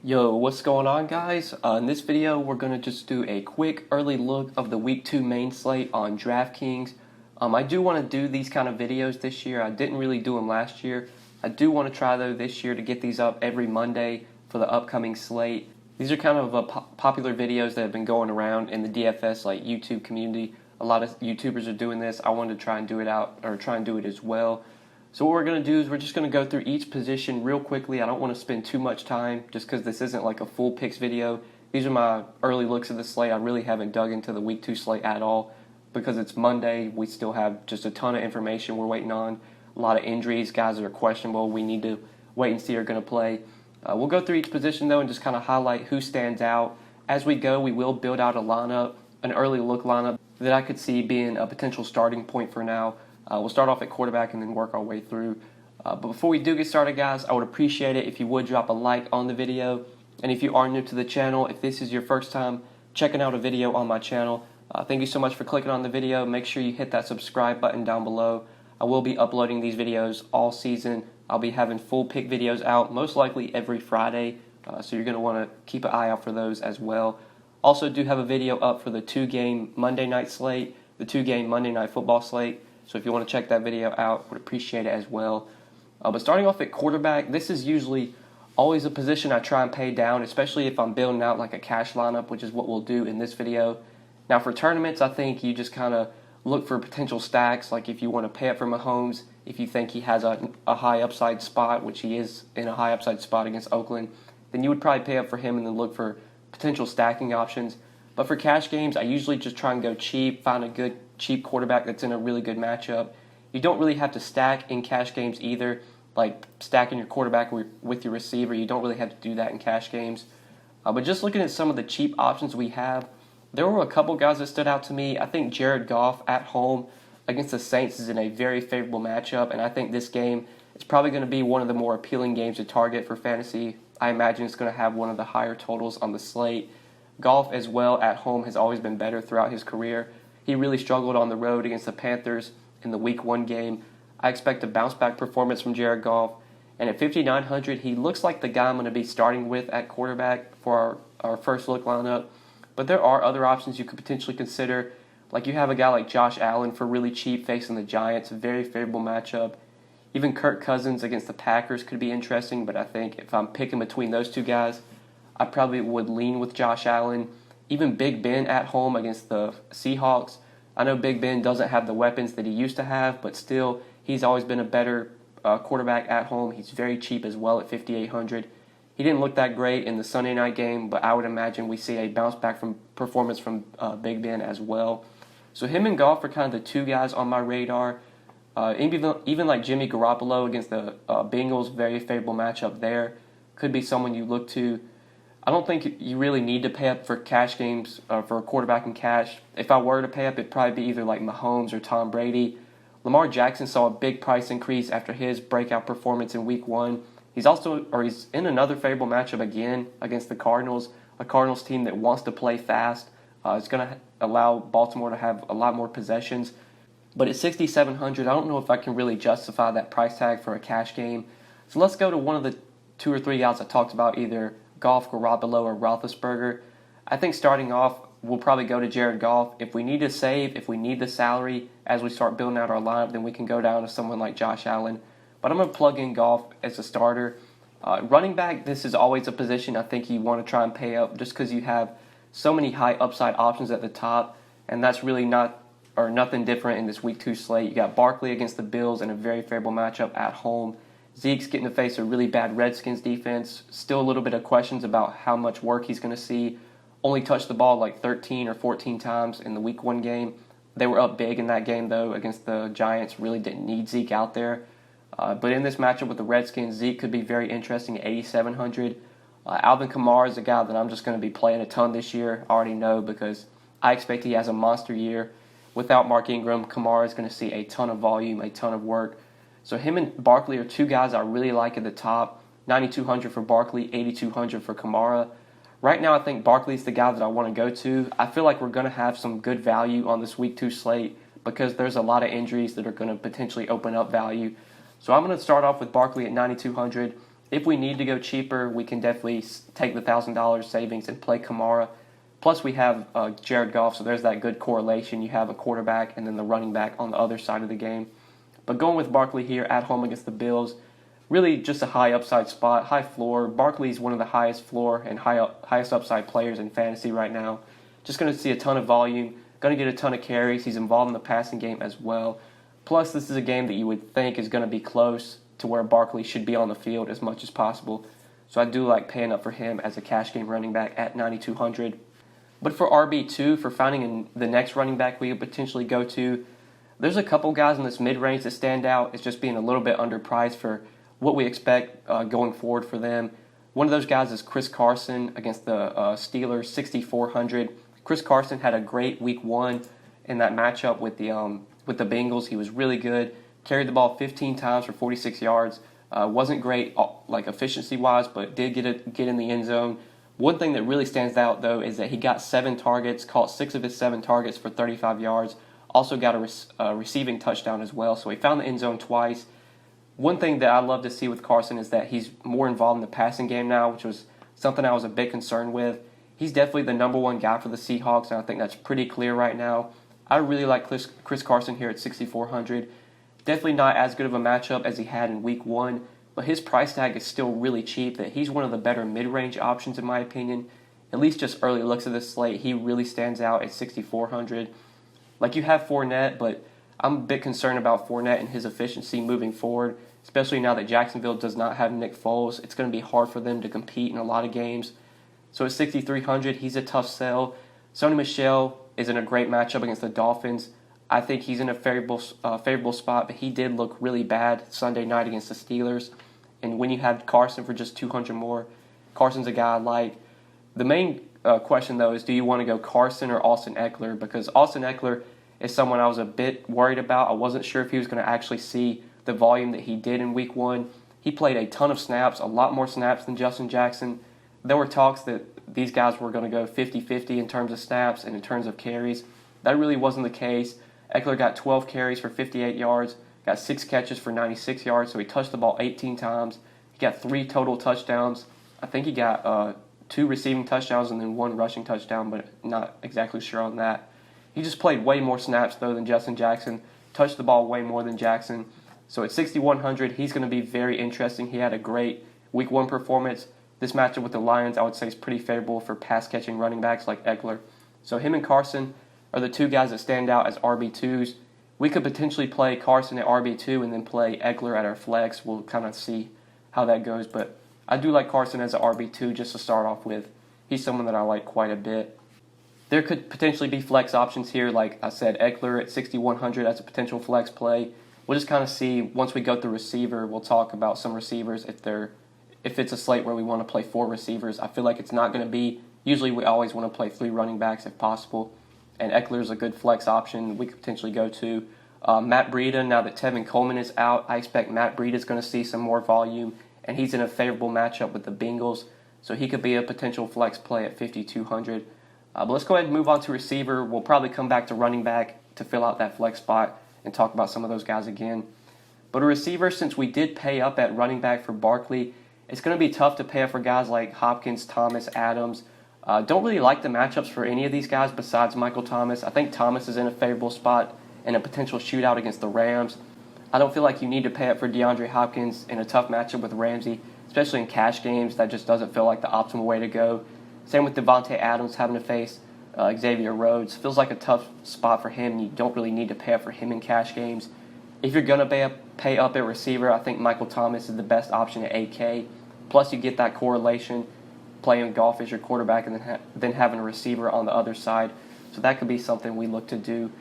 Yo, what's going on, guys? In this video, we're going to just do a quick early look of the Week 2 main slate on DraftKings. I do want to do these kind of videos this year. I didn't really do them last year. I do want to try, though, this year to get these up every Monday for the upcoming slate. These are kind of popular videos that have been going around in the DFS YouTube community. A lot of YouTubers are doing this. I wanted to try and do it as well. So what we're going to do is we're just going to go through each position real quickly. I don't want to spend too much time just because this isn't like a full picks video. These are my early looks of the slate. I really haven't dug into the Week 2 slate at all because it's Monday. We still have just a ton of information we're waiting on. A lot of injuries, guys that are questionable. We need to wait and see are going to play. We'll go through each position, though, and just kind of highlight who stands out. As we go, we will build out a lineup, an early look lineup that I could see being a potential starting point for now. We'll start off at quarterback and then work our way through. But before we do get started, guys, I would appreciate it if you would drop a like on the video. And if you are new to the channel, if this is your first time checking out a video on my channel, thank you so much for clicking on the video. Make sure you hit that subscribe button down below. I will be uploading these videos all season. I'll be having full pick videos out, most likely every Friday. So you're going to want to keep an eye out for those as well. Also do have a video up for the 2-game Monday night slate, the 2-game Monday night football slate. So if you want to check that video out, would appreciate it as well. But starting off at quarterback, this is usually always a position I try and pay down, especially if I'm building out like a cash lineup, which is what we'll do in this video. Now for tournaments, I think you just kind of look for potential stacks, like if you want to pay up for Mahomes, if you think he has a high upside spot, which he is in a high upside spot against Oakland, then you would probably pay up for him and then look for potential stacking options. But for cash games, I usually just try and go cheap, find a good cheap quarterback that's in a really good matchup. You don't really have to stack in cash games either, like stacking your quarterback with your receiver. You don't really have to do that in cash games. But just looking at some of the cheap options we have, there were a couple guys that stood out to me. I think Jared Goff at home against the Saints is in a very favorable matchup, and I think this game is probably going to be one of the more appealing games to target for fantasy. I imagine it's going to have one of the higher totals on the slate. Goff as well at home has always been better throughout his career. He really struggled on the road against the Panthers in the Week 1 game. I expect a bounce-back performance from Jared Goff. And at 5,900, he looks like the guy I'm going to be starting with at quarterback for our first look lineup. But there are other options you could potentially consider. Like you have a guy like Josh Allen for really cheap facing the Giants, a very favorable matchup. Even Kirk Cousins against the Packers could be interesting, but I think if I'm picking between those two guys, I probably would lean with Josh Allen. Even Big Ben at home against the Seahawks. I know Big Ben doesn't have the weapons that he used to have, but still, he's always been a better quarterback at home. He's very cheap as well at 5,800. He didn't look that great in the Sunday night game, but I would imagine we see a bounce back from performance from Big Ben as well. So him and Goff are kind of the two guys on my radar. Even like Jimmy Garoppolo against the Bengals, very favorable matchup there. Could be someone you look to. I don't think you really need to pay up for cash games for a quarterback in cash. If I were to pay up, it'd probably be either like Mahomes or Tom Brady. Lamar Jackson saw a big price increase after his breakout performance in Week 1. He's in another favorable matchup again against the Cardinals, a Cardinals team that wants to play fast. It's going to allow Baltimore to have a lot more possessions. But at 6,700, I don't know if I can really justify that price tag for a cash game. So let's go to one of the 2 or 3 guys I talked about, either Goff, Garoppolo, or Roethlisberger. I think starting off, we'll probably go to Jared Goff. If we need to save, if we need the salary as we start building out our lineup, then we can go down to someone like Josh Allen. But I'm going to plug in Goff as a starter. Running back, this is always a position I think you want to try and pay up just because you have so many high upside options at the top, and that's really nothing different in this Week 2 slate. You got Barkley against the Bills in a very favorable matchup at home. Zeke's getting to face a really bad Redskins defense. Still a little bit of questions about how much work he's going to see. Only touched the ball like 13 or 14 times in the Week 1 game. They were up big in that game, though, against the Giants. Really didn't need Zeke out there. But in this matchup with the Redskins, Zeke could be very interesting at 8,700. Alvin Kamara is a guy that I'm just going to be playing a ton this year. I already know because I expect he has a monster year. Without Mark Ingram, Kamara is going to see a ton of volume, a ton of work. So him and Barkley are two guys I really like at the top. 9,200 for Barkley, 8,200 for Kamara. Right now, I think Barkley's the guy that I want to go to. I feel like we're going to have some good value on this Week 2 slate because there's a lot of injuries that are going to potentially open up value. So I'm going to start off with Barkley at 9,200. If we need to go cheaper, we can definitely take the $1,000 savings and play Kamara. Plus, we have Jared Goff, so there's that good correlation. You have a quarterback and then the running back on the other side of the game. But going with Barkley here at home against the Bills, really just a high upside spot, high floor. Barkley's one of the highest floor and highest upside players in fantasy right now. Just going to see a ton of volume, going to get a ton of carries. He's involved in the passing game as well. Plus, this is a game that you would think is going to be close to where Barkley should be on the field as much as possible. So I do like paying up for him as a cash game running back at $9,200. But for RB2, for finding the next running back we could potentially go to, there's a couple guys in this mid-range that stand out. It's just being a little bit underpriced for what we expect going forward for them. One of those guys is Chris Carson against the Steelers, 6,400. Chris Carson had a great week 1 in that matchup with the Bengals. He was really good. Carried the ball 15 times for 46 yards. Wasn't great like efficiency-wise, but did get in the end zone. One thing that really stands out, though, is that he got 7 targets, caught 6 of his 7 targets for 35 yards. Also got a receiving touchdown as well, so he found the end zone twice. One thing that I love to see with Carson is that he's more involved in the passing game now, which was something I was a bit concerned with. He's definitely the number 1 guy for the Seahawks, and I think that's pretty clear right now. I really like Chris Carson here at 6,400. Definitely not as good of a matchup as he had in week 1, but his price tag is still really cheap, that he's one of the better mid-range options in my opinion. At least just early looks at this slate, he really stands out at 6,400. Like, you have Fournette, but I'm a bit concerned about Fournette and his efficiency moving forward, especially now that Jacksonville does not have Nick Foles. It's going to be hard for them to compete in a lot of games. So at 6,300, he's a tough sell. Sony Michel is in a great matchup against the Dolphins. I think he's in a favorable spot, but he did look really bad Sunday night against the Steelers. And when you have Carson for just 200 more, Carson's a guy I like. The main question, though, is do you want to go Carson or Austin Eckler? Because Austin Eckler is someone I was a bit worried about. I wasn't sure if he was going to actually see the volume that he did in week 1. He played a ton of snaps, a lot more snaps than Justin Jackson. There were talks that these guys were going to go 50-50 in terms of snaps and in terms of carries. That really wasn't the case. Eckler got 12 carries for 58 yards, got 6 catches for 96 yards, so he touched the ball 18 times. He got 3 total touchdowns. I think he got 2 receiving touchdowns and then 1 rushing touchdown, but not exactly sure on that. He just played way more snaps, though, than Justin Jackson, touched the ball way more than Jackson. So at 6,100, he's going to be very interesting. He had a great week 1 performance. This matchup with the Lions, I would say, is pretty favorable for pass-catching running backs like Eckler. So him and Carson are the 2 guys that stand out as RB2s. We could potentially play Carson at RB2 and then play Eckler at our flex. We'll kind of see how that goes. But I do like Carson as an RB2 just to start off with. He's someone that I like quite a bit. There could potentially be flex options here. Like I said, Eckler at 6,100 as a potential flex play. We'll just kind of see once we go through receiver. We'll talk about some receivers if it's a slate where we want to play 4 receivers. I feel like it's not going to be. Usually we always want to play 3 running backs if possible. And Eckler is a good flex option we could potentially go to. Matt Breida, now that Tevin Coleman is out, I expect Matt Breida is going to see some more volume, and he's in a favorable matchup with the Bengals, so he could be a potential flex play at 5,200. But let's go ahead and move on to receiver. We'll probably come back to running back to fill out that flex spot and talk about some of those guys again. But a receiver, since we did pay up at running back for Barkley, it's going to be tough to pay up for guys like Hopkins, Thomas, Adams. Don't really like the matchups for any of these guys besides Michael Thomas. I think Thomas is in a favorable spot in a potential shootout against the Rams. I don't feel like you need to pay up for DeAndre Hopkins in a tough matchup with Ramsey, especially in cash games. That just doesn't feel like the optimal way to go. Same with Devontae Adams having to face Xavier Rhodes. Feels like a tough spot for him. You don't really need to pay up for him in cash games. If you're going to pay up at receiver, I think Michael Thomas is the best option at 8K. Plus, you get that correlation, playing golf as your quarterback and then having a receiver on the other side. So that could be something we look to do.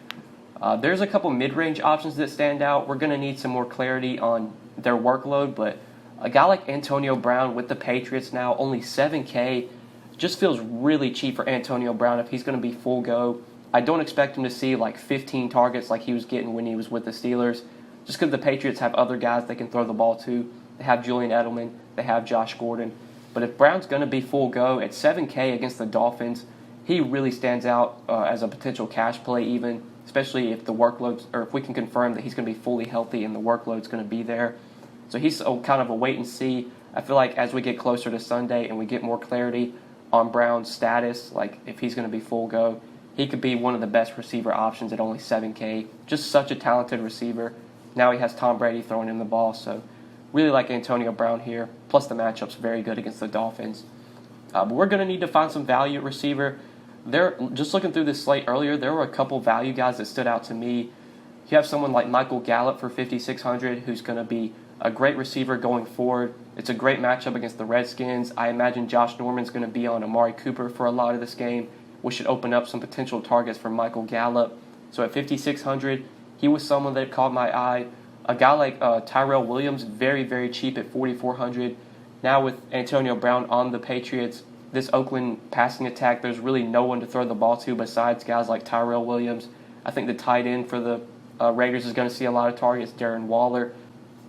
There's a couple mid-range options that stand out. We're going to need some more clarity on their workload, but a guy like Antonio Brown with the Patriots now, only 7K, just feels really cheap for Antonio Brown if he's going to be full go. I don't expect him to see like 15 targets like he was getting when he was with the Steelers, just because the Patriots have other guys they can throw the ball to. They have Julian Edelman. They have Josh Gordon. But if Brown's going to be full go at 7K against the Dolphins, he really stands out as a potential cash play even, especially if the workload's, or if we can confirm that he's going to be fully healthy and the workload's going to be there. So he's kind of a wait and see. I feel like as we get closer to Sunday and we get more clarity on Brown's status, like if he's going to be full go, he could be one of the best receiver options at only 7K. Just such a talented receiver. Now he has Tom Brady throwing him the ball, so really like Antonio Brown here. Plus the matchup's very good against the Dolphins. But we're going to need to find some value at receiver. Just looking through this slate earlier, there were a couple value guys that stood out to me. You have someone like Michael Gallup for 5,600 who's going to be a great receiver going forward. It's a great matchup against the Redskins. I imagine Josh Norman's going to be on Amari Cooper for a lot of this game, which should open up some potential targets for Michael Gallup. So at 5,600, he was someone that caught my eye. A guy like Tyrell Williams, very, very cheap at 4,400. Now with Antonio Brown on the Patriots, this Oakland passing attack, there's really no one to throw the ball to besides guys like Tyrell Williams. I think the tight end for the Raiders is going to see a lot of targets, Darren Waller.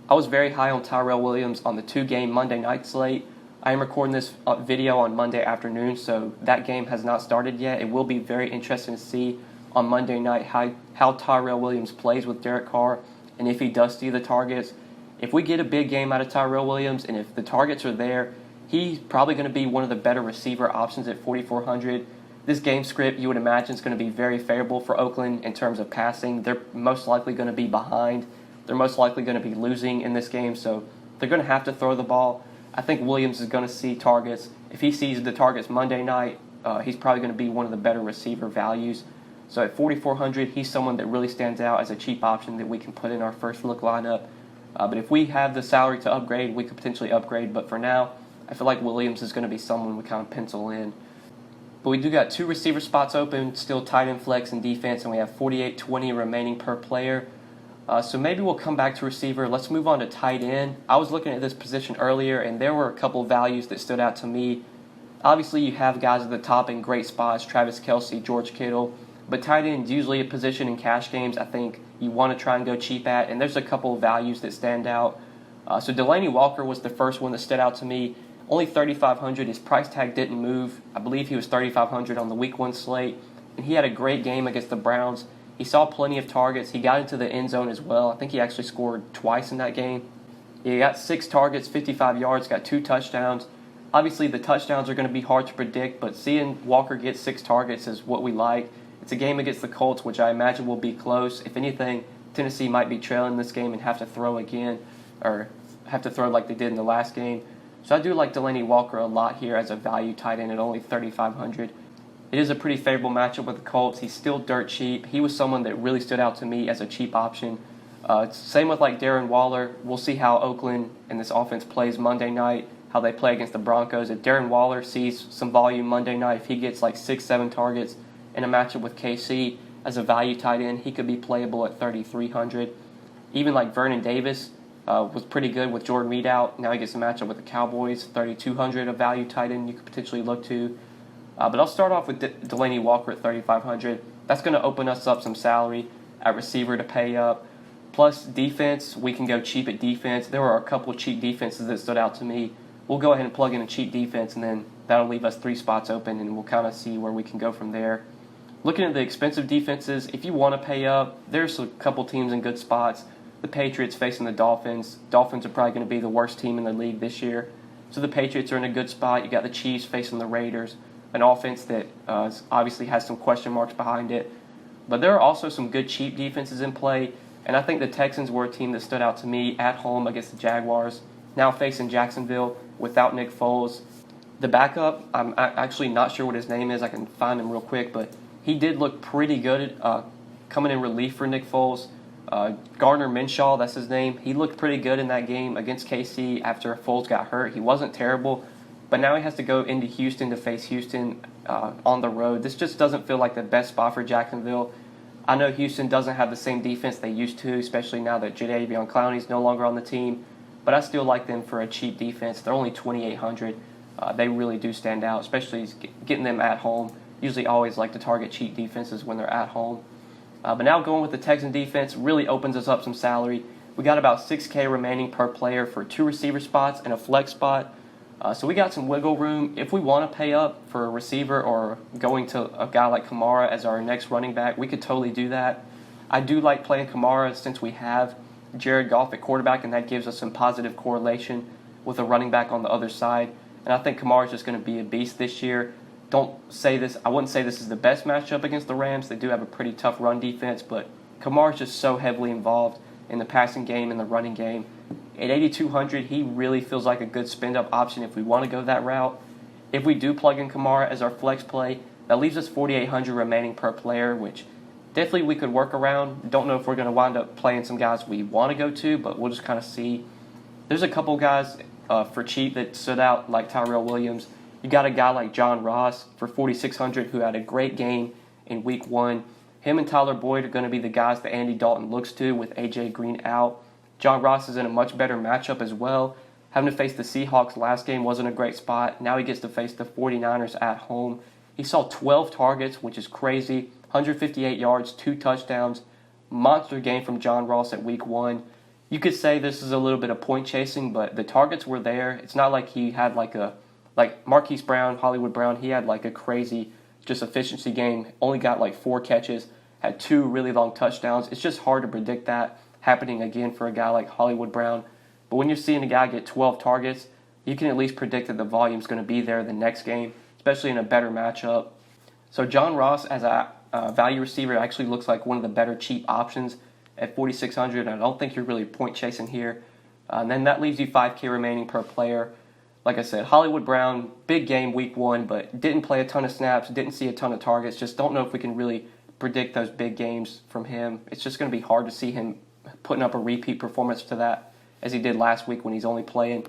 I was very high on Tyrell Williams on the 2-game Monday night slate. I am recording this video on Monday afternoon, so that game has not started yet. It will be very interesting to see on Monday night how Tyrell Williams plays with Derek Carr and if he does see the targets. If we get a big game out of Tyrell Williams and if the targets are there, he's probably going to be one of the better receiver options at 4,400. This game script, you would imagine, is going to be very favorable for Oakland in terms of passing. They're most likely going to be behind. They're most likely going to be losing in this game, so they're going to have to throw the ball. I think Williams is going to see targets. If he sees the targets Monday night, he's probably going to be one of the better receiver values. So at 4,400, he's someone that really stands out as a cheap option that we can put in our first look lineup. But if we have the salary to upgrade, we could potentially upgrade. But for now, I feel like Williams is going to be someone we kind of pencil in. But we do got 2 receiver spots open, still tight end flex and defense, and we have 48.20 remaining per player. So maybe we'll come back to receiver. Let's move on to tight end. I was looking at this position earlier, and there were a couple of values that stood out to me. Obviously, you have guys at the top in great spots, Travis Kelce, George Kittle. But tight end is usually a position in cash games I think you want to try and go cheap at, and there's a couple of values that stand out. So Delanie Walker was the first one that stood out to me. Only 3,500. His price tag didn't move. I believe he was 3,500 on the Week 1 slate, and he had a great game against the Browns. He saw plenty of targets. He got into the end zone as well. I think he actually scored twice in that game. He got 6 targets, 55 yards, got 2 touchdowns. Obviously, the touchdowns are going to be hard to predict, but seeing Walker get 6 targets is what we like. It's a game against the Colts, which I imagine will be close. If anything, Tennessee might be trailing this game and have to throw again, or have to throw like they did in the last game. So I do like Delanie Walker a lot here as a value tight end at only 3,500. It is a pretty favorable matchup with the Colts. He's still dirt cheap. He was someone that really stood out to me as a cheap option. Same with like Darren Waller. We'll see how Oakland and this offense plays Monday night, how they play against the Broncos. If Darren Waller sees some volume Monday night, if he gets like 6-7 targets in a matchup with KC as a value tight end, he could be playable at 3,300. Even like Vernon Davis was pretty good with Jordan Reed out. Now he gets a matchup with the Cowboys, 3,200, a value tight end you could potentially look to. But I'll start off with Delanie Walker at 3,500. That's going to open us up some salary at receiver to pay up. Plus defense, we can go cheap at defense. There were a couple of cheap defenses that stood out to me. We'll go ahead and plug in a cheap defense, and then that'll leave us 3 spots open, and we'll kind of see where we can go from there. Looking at the expensive defenses, if you want to pay up, there's a couple teams in good spots. The Patriots facing the Dolphins. Dolphins are probably going to be the worst team in the league this year. So the Patriots are in a good spot. You got the Chiefs facing the Raiders, an offense that obviously has some question marks behind it. But there are also some good cheap defenses in play, and I think the Texans were a team that stood out to me at home against the Jaguars, now facing Jacksonville without Nick Foles. The backup, I'm actually not sure what his name is. I can find him real quick, but he did look pretty good coming in relief for Nick Foles. Gardner Minshew, that's his name. He looked pretty good in that game against KC after Foles got hurt. He wasn't terrible, but now he has to go into Houston to face Houston on the road. This just doesn't feel like the best spot for Jacksonville. I know Houston doesn't have the same defense they used to, especially now that Jadeveon Clowney's no longer on the team, but I still like them for a cheap defense. They're only 2,800. They really do stand out, especially getting them at home. Usually always like to target cheap defenses when they're at home. But now going with the Texan defense really opens us up some salary. We got about 6K remaining per player for 2 receiver spots and a flex spot. So we got some wiggle room. If we want to pay up for a receiver or going to a guy like Kamara as our next running back, we could totally do that. I do like playing Kamara since we have Jared Goff at quarterback, and that gives us some positive correlation with a running back on the other side. And I think Kamara is just going to be a beast this year. I wouldn't say this is the best matchup against the Rams. They do have a pretty tough run defense, but Kamara is just so heavily involved in the passing game and the running game. At 8,200, he really feels like a good spend-up option if we want to go that route. If we do plug in Kamara as our flex play, that leaves us 4,800 remaining per player, which definitely we could work around. Don't know if we're going to wind up playing some guys we want to go to, but we'll just kind of see. There's a couple guys for cheap that stood out, like Tyrell Williams. You got a guy like John Ross for 4,600 who had a great game in Week 1. Him and Tyler Boyd are going to be the guys that Andy Dalton looks to with A.J. Green out. John Ross is in a much better matchup as well. Having to face the Seahawks last game wasn't a great spot. Now he gets to face the 49ers at home. He saw 12 targets, which is crazy. 158 yards, 2 touchdowns. Monster game from John Ross at Week 1. You could say this is a little bit of point chasing, but the targets were there. It's not like he had like Marquise Brown, Hollywood Brown, he had like a crazy just efficiency game. Only got like 4 catches, had 2 really long touchdowns. It's just hard to predict that happening again for a guy like Hollywood Brown. But when you're seeing a guy get 12 targets, you can at least predict that the volume's going to be there the next game, especially in a better matchup. So John Ross as a value receiver actually looks like one of the better cheap options at 4,600. I don't think you're really point chasing here. And then that leaves you 5K remaining per player. Like I said, Hollywood Brown, big game Week 1, but didn't play a ton of snaps, didn't see a ton of targets. Just don't know if we can really predict those big games from him. It's just going to be hard to see him putting up a repeat performance to that as he did last week when he's only playing,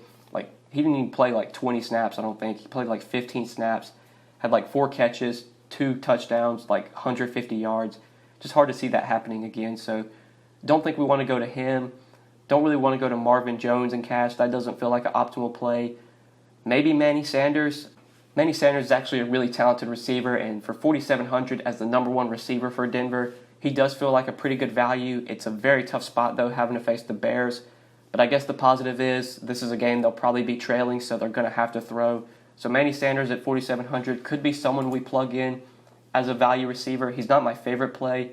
he didn't even play 20 snaps, I don't think. He played 15 snaps, had 4 catches, 2 touchdowns, 150 yards. Just hard to see that happening again. So don't think we want to go to him. Don't really want to go to Marvin Jones and cash. That doesn't feel like an optimal play. Maybe Manny Sanders. Manny Sanders is actually a really talented receiver, and for 4,700 as the number 1 receiver for Denver, he does feel like a pretty good value. It's a very tough spot, though, having to face the Bears. But I guess the positive is this is a game they'll probably be trailing, so they're going to have to throw. So Manny Sanders at 4,700 could be someone we plug in as a value receiver. He's not my favorite play.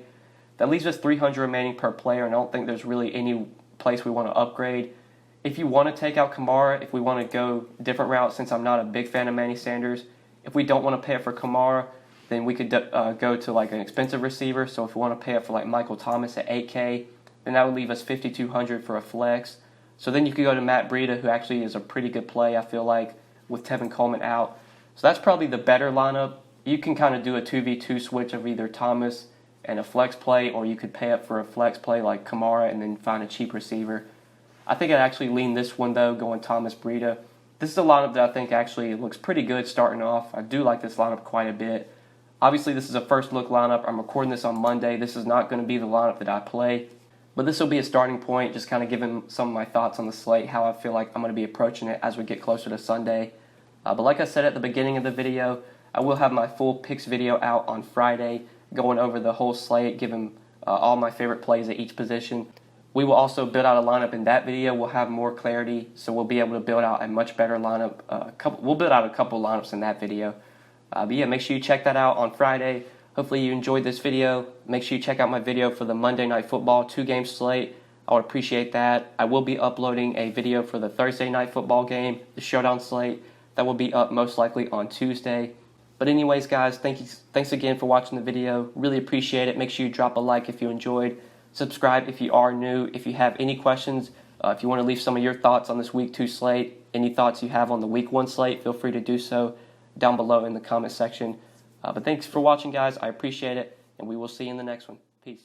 That leaves us 300 remaining per player, and I don't think there's really any place we want to upgrade. If you want to take out Kamara, if we want to go different routes, since I'm not a big fan of Manny Sanders, if we don't want to pay up for Kamara, then we could go to an expensive receiver. So if we want to pay up for Michael Thomas at 8K, then that would leave us 5,200 for a flex. So then you could go to Matt Breida, who actually is a pretty good play, I feel like, with Tevin Coleman out. So that's probably the better lineup. You can kind of do a 2v2 switch of either Thomas and a flex play, or you could pay up for a flex play like Kamara and then find a cheap receiver. I think I'd actually lean this one, though, going Thomas Breida. This is a lineup that I think actually looks pretty good starting off. I do like this lineup quite a bit. Obviously, this is a first-look lineup. I'm recording this on Monday. This is not going to be the lineup that I play. But this will be a starting point, just kind of giving some of my thoughts on the slate, how I feel like I'm going to be approaching it as we get closer to Sunday. But like I said at the beginning of the video, I will have my full picks video out on Friday, going over the whole slate, giving all my favorite plays at each position. We will also build out a lineup in that video. We'll have more clarity, so we'll be able to build out a much better lineup. We'll build out a couple lineups in that video. But yeah, make sure you check that out on Friday. Hopefully you enjoyed this video. Make sure you check out my video for the Monday Night Football 2-game slate. I would appreciate that. I will be uploading a video for the Thursday Night Football game, the Showdown slate. That will be up most likely on Tuesday. But anyways, guys, thanks again for watching the video. Really appreciate it. Make sure you drop a like if you enjoyed. Subscribe if you are new. If you have any questions, if you want to leave some of your thoughts on this Week 2 slate, any thoughts you have on the Week 1 slate, feel free to do so down below in the comment section. But thanks for watching, guys. I appreciate it, and we will see you in the next one. Peace.